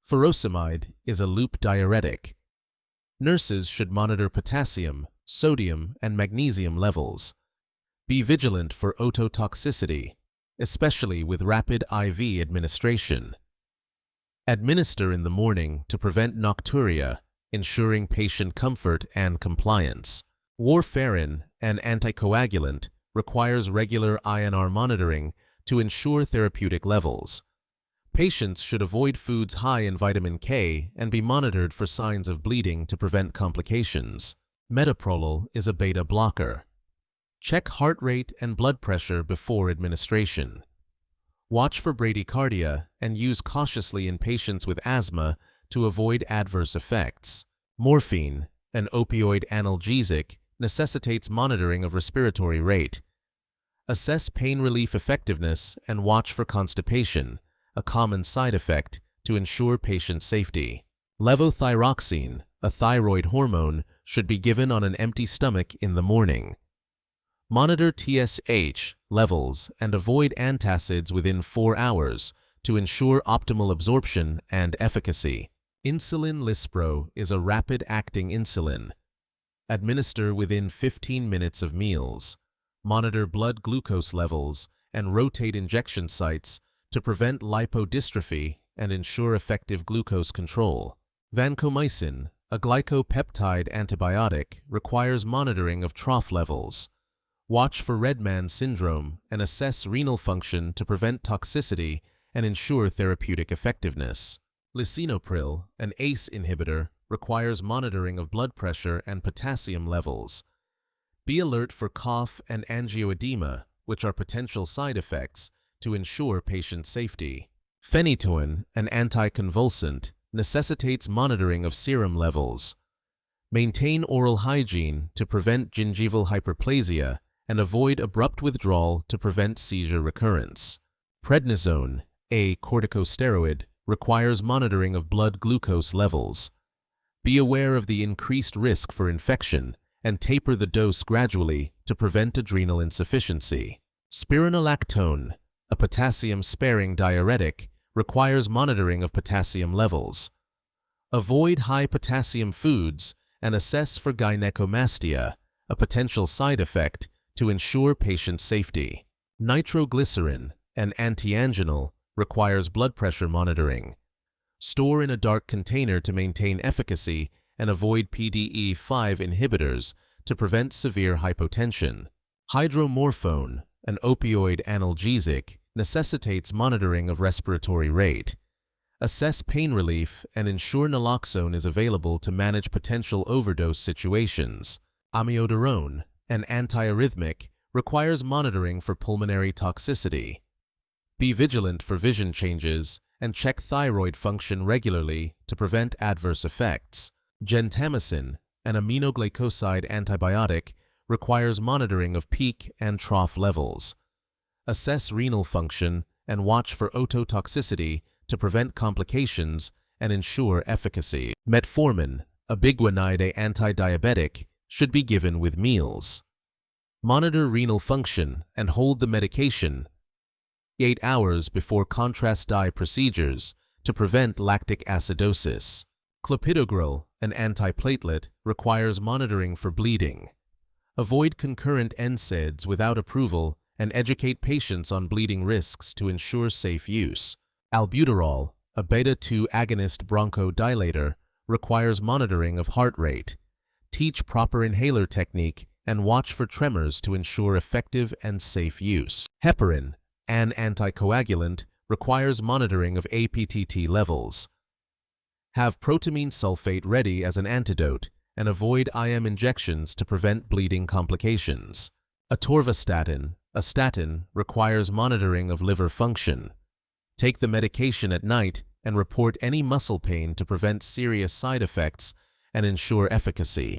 Furosemide is a loop diuretic. Nurses should monitor potassium, sodium, and magnesium levels. Be vigilant for ototoxicity, especially with rapid IV administration. Administer in the morning to prevent nocturia, ensuring patient comfort and compliance. Warfarin, an anticoagulant, requires regular INR monitoring to ensure therapeutic levels. Patients should avoid foods high in vitamin K and be monitored for signs of bleeding to prevent complications. Metoprolol is a beta blocker. Check heart rate and blood pressure before administration. Watch for bradycardia and use cautiously in patients with asthma to avoid adverse effects. Morphine, an opioid analgesic, necessitates monitoring of respiratory rate. Assess pain relief effectiveness and watch for constipation, a common side effect, to ensure patient safety. Levothyroxine, a thyroid hormone, should be given on an empty stomach in the morning. Monitor TSH levels and avoid antacids within 4 hours to ensure optimal absorption and efficacy. Insulin Lispro is a rapid-acting insulin. Administer within 15 minutes of meals. Monitor blood glucose levels and rotate injection sites to prevent lipodystrophy and ensure effective glucose control. Vancomycin, a glycopeptide antibiotic, requires monitoring of trough levels. Watch for red man syndrome and assess renal function to prevent toxicity and ensure therapeutic effectiveness. Lisinopril, an ACE inhibitor, requires monitoring of blood pressure and potassium levels. Be alert for cough and angioedema, which are potential side effects, to ensure patient safety. Phenytoin, an anticonvulsant, necessitates monitoring of serum levels. Maintain oral hygiene to prevent gingival hyperplasia and avoid abrupt withdrawal to prevent seizure recurrence. Prednisone, a corticosteroid, requires monitoring of blood glucose levels. Be aware of the increased risk for infection and taper the dose gradually to prevent adrenal insufficiency. Spironolactone, a potassium-sparing diuretic, requires monitoring of potassium levels. Avoid high potassium foods and assess for gynecomastia, a potential side effect, to ensure patient safety. Nitroglycerin, an antianginal, requires blood pressure monitoring. Store in a dark container to maintain efficacy and avoid PDE5 inhibitors to prevent severe hypotension. Hydromorphone, an opioid analgesic, necessitates monitoring of respiratory rate. Assess pain relief and ensure naloxone is available to manage potential overdose situations. Amiodarone, an antiarrhythmic, requires monitoring for pulmonary toxicity. Be vigilant for vision changes and check thyroid function regularly to prevent adverse effects. Gentamicin, an aminoglycoside antibiotic, requires monitoring of peak and trough levels. Assess renal function and watch for ototoxicity to prevent complications and ensure efficacy. Metformin, a biguanide antidiabetic, should be given with meals. Monitor renal function and hold the medication 8 hours before contrast dye procedures to prevent lactic acidosis. Clopidogrel, an antiplatelet, requires monitoring for bleeding. Avoid concurrent NSAIDs without approval and educate patients on bleeding risks to ensure safe use. Albuterol, a beta-2 agonist bronchodilator, requires monitoring of heart rate. Teach proper inhaler technique and watch for tremors to ensure effective and safe use. Heparin, an anticoagulant, requires monitoring of APTT levels. Have protamine sulfate ready as an antidote and avoid IM injections to prevent bleeding complications. Atorvastatin, a statin, requires monitoring of liver function. Take the medication at night and report any muscle pain to prevent serious side effects and ensure efficacy.